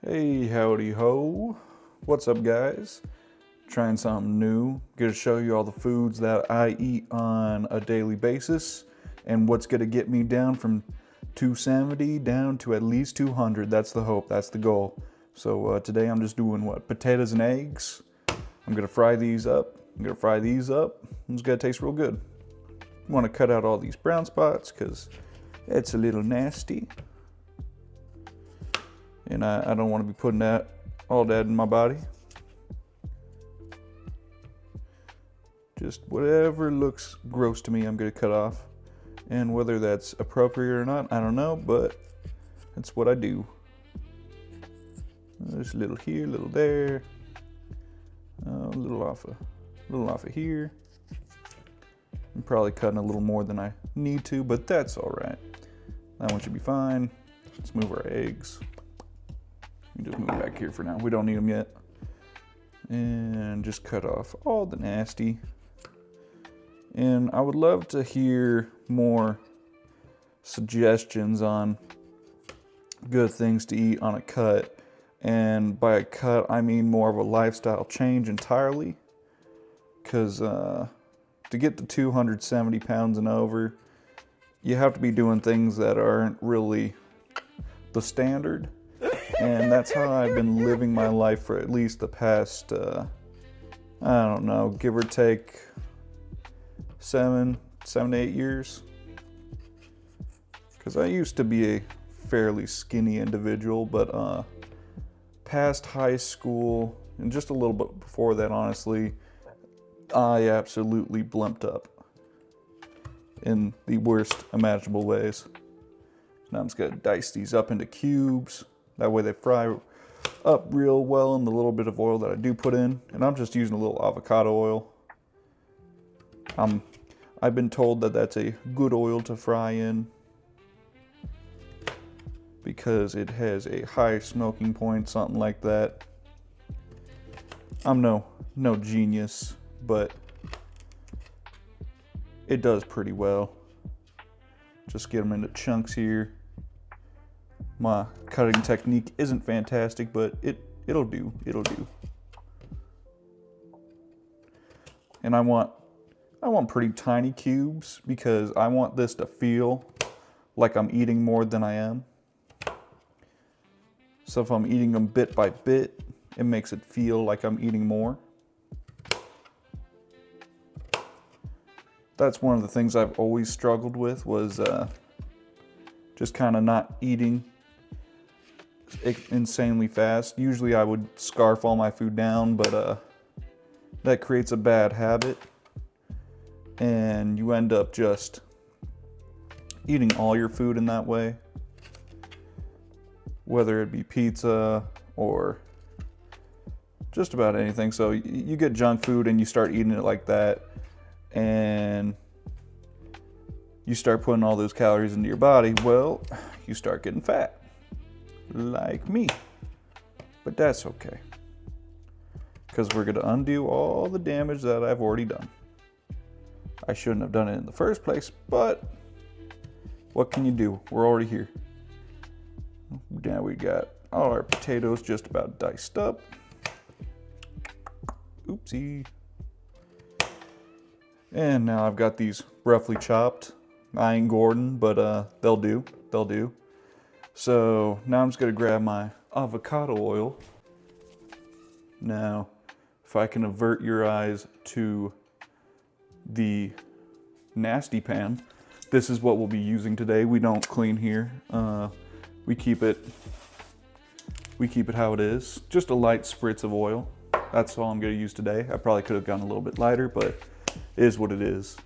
Hey, howdy ho. What's up, guys? Trying something new. Gonna show you all the foods that I eat on a daily basis and what's gonna get me down from 270 down to at least 200. That's the hope, that's the goal. So today I'm just doing potatoes and eggs. I'm gonna fry these up. It's gonna taste real good. Want to cut out all these brown spots because it's a little nasty. And I don't want to be putting all that in my body. Just whatever looks gross to me, I'm gonna cut off. And whether that's appropriate or not, I don't know, but that's what I do. There's a little here, a little there, a little off of here. I'm probably cutting a little more than I need to, but that's all right. That one should be fine. Let's move our eggs. Just move back here for now. We don't need them yet. And just cut off all the nasty. And I would love to hear more suggestions on good things to eat on a cut. And by a cut, I mean more of a lifestyle change entirely. Because to get to 270 pounds and over, you have to be doing things that aren't really the standard. And that's how I've been living my life for at least the past, I don't know, give or take 7 to 8 years. Because I used to be a fairly skinny individual, but past high school, and just a little bit before that, honestly, I absolutely blimped up in the worst imaginable ways. Now I'm just gonna dice these up into cubes. That way they fry up real well in the little bit of oil that I do put in. And I'm just using a little avocado oil. I've been told that that's a good oil to fry in because it has a high smoking point, something like that. I'm no genius, but it does pretty well. Just get them into chunks here. My cutting technique isn't fantastic, but it'll do. And I want pretty tiny cubes because I want this to feel like I'm eating more than I am. So if I'm eating them bit by bit, it makes it feel like I'm eating more. That's one of the things I've always struggled with was just kind of not eating insanely fast. Usually I would scarf all my food down, but that creates a bad habit and you end up just eating all your food in that way, whether it be pizza or just about anything. So you get junk food and you start eating it like that, and you start putting all those calories into your body. Well, you start getting fat. Like me. But that's okay, because we're gonna undo all the damage that I've already done. I shouldn't have done it in the first place, but what can you do? We're already here. Now we got all our potatoes just about diced up. Oopsie. And now I've got these roughly chopped. I ain't Gordon, but they'll do. So now I'm just gonna grab my avocado oil. Now, if I can avert your eyes to the nasty pan, this is what we'll be using today. We don't clean here. We keep it how it is. Just a light spritz of oil. That's all I'm gonna use today. I probably could have gone a little bit lighter, but it is what it is.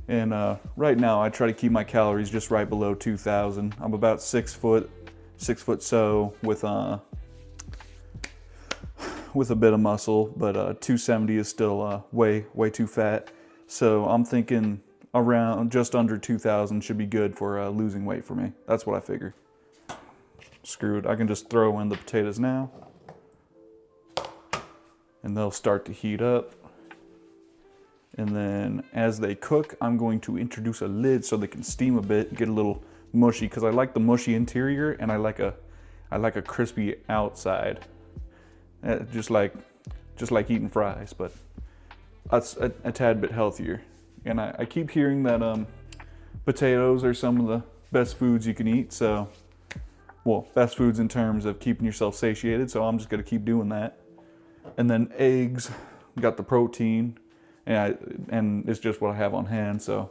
And right now I try to keep my calories just right below 2,000. I'm about 6 foot so with a bit of muscle, but 270 is still way too fat. So I'm thinking around just under 2,000 should be good for losing weight for me. That's what I figure. Screw it, I can just throw in the potatoes now, and they'll start to heat up. And then as they cook, I'm going to introduce a lid so they can steam a bit, get a little mushy, because I like the mushy interior and I like a I like a crispy outside, just like eating fries, but that's a tad bit healthier. And I keep hearing that potatoes are some of the best foods you can eat. So, well, best foods in terms of keeping yourself satiated. So I'm just gonna keep doing that. And then eggs, got the protein, and it's just what I have on hand. So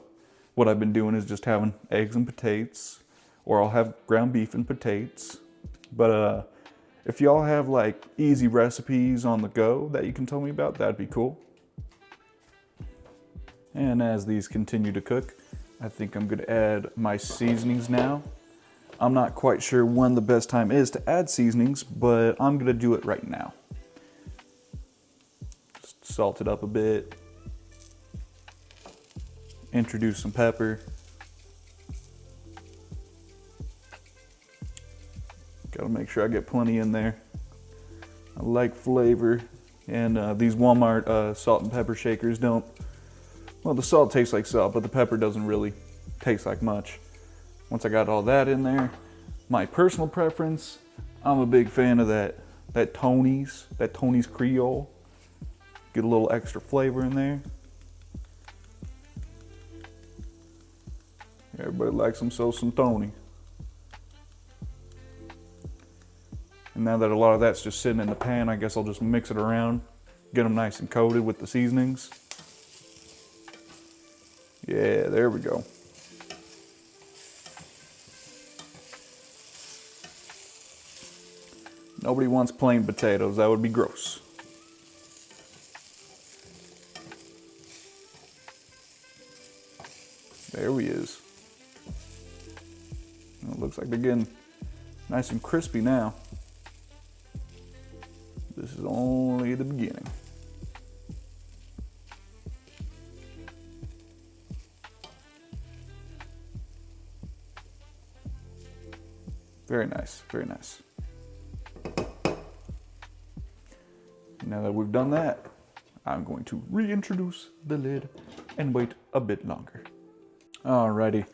what I've been doing is just having eggs and potatoes, or I'll have ground beef and potatoes. But if y'all have like easy recipes on the go that you can tell me about, that'd be cool. And as these continue to cook, I think I'm gonna add my seasonings now. I'm not quite sure when the best time is to add seasonings, but I'm gonna do it right now. Just salt it up a bit. Introduce some pepper. Gotta make sure I get plenty in there. I like flavor, and these Walmart salt and pepper shakers don't, well, the salt tastes like salt, but the pepper doesn't really taste like much. Once I got all that in there, my personal preference, I'm a big fan of that Tony's Creole. Get a little extra flavor in there. Everybody likes some Tony. And now that a lot of that's just sitting in the pan, I guess I'll just mix it around, get them nice and coated with the seasonings. Yeah, there we go. Nobody wants plain potatoes, that would be gross. There he is. Well, it looks like they're getting nice and crispy now. This is only the beginning. Very nice, very nice. Now that we've done that, I'm going to reintroduce the lid and wait a bit longer. Alrighty,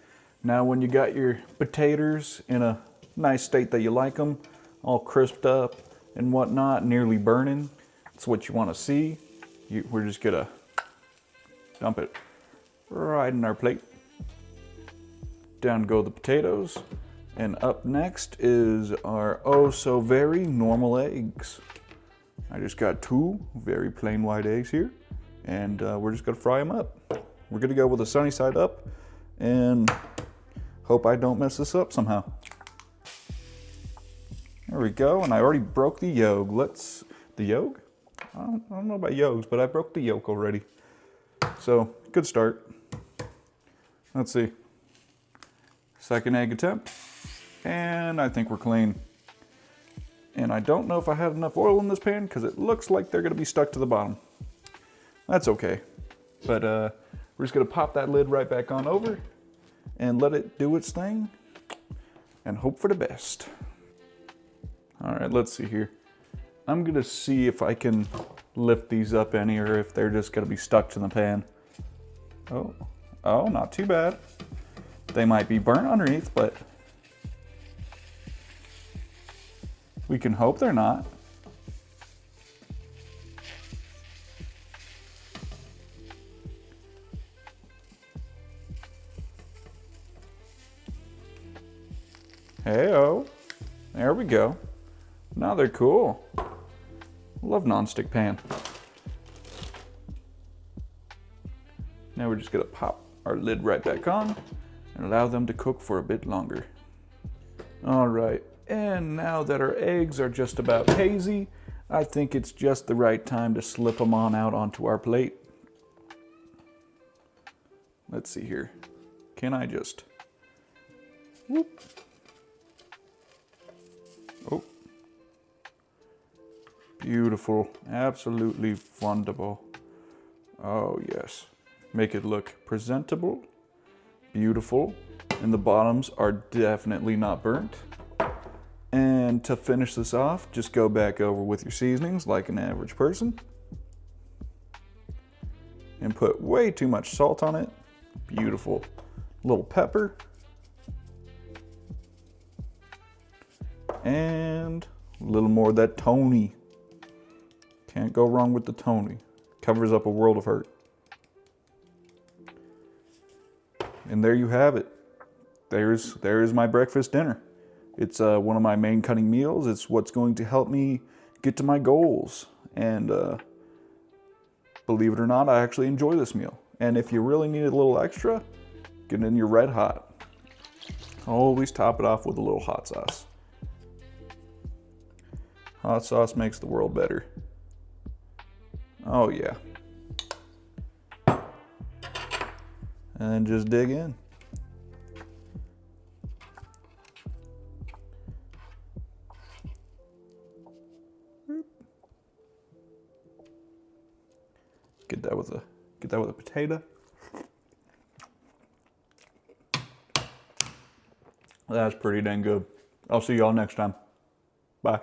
now when you got your potatoes in a nice state that you like them, all crisped up and whatnot, nearly burning, that's what you want to see. We're just gonna dump it right in our plate. Down go the potatoes, and up next is our oh so very normal eggs. I just got 2 very plain white eggs here, and we're just gonna fry them up. We're gonna go with the sunny side up, and hope I don't mess this up somehow. There we go, and I already broke the yolk. The yolk? I don't know about yolks, but I broke the yolk already. So, good start. Let's see. Second egg attempt, and I think we're clean. And I don't know if I had enough oil in this pan because it looks like they're gonna be stuck to the bottom. That's okay. But we're just gonna pop that lid right back on over and let it do its thing and hope for the best. All right, let's see here. I'm gonna see if I can lift these up any or if they're just gonna be stuck to the pan. Oh, not too bad. They might be burnt underneath, but we can hope they're not. Hey-oh, there we go. Now they're cool. Love nonstick pan. Now we're just gonna pop our lid right back on and allow them to cook for a bit longer. All right, and now that our eggs are just about hazy, I think it's just the right time to slip them on out onto our plate. Let's see here. Can I just, whoop. Oh. Beautiful, absolutely wonderful. Oh yes. Make it look presentable, beautiful, and the bottoms are definitely not burnt. And to finish this off, just go back over with your seasonings like an average person. And put way too much salt on it. Beautiful. Little pepper. And a little more of that Tony. Can't go wrong with the Tony. Covers up a world of hurt. And there you have it. There's my breakfast dinner. It's one of my main cutting meals. It's what's going to help me get to my goals. And believe it or not, I actually enjoy this meal. And if you really need a little extra, get it in your red hot. Always top it off with a little hot sauce. Hot sauce makes the world better. Oh yeah. And then just dig in. Get that with a potato. That's pretty dang good. I'll see y'all next time. Bye.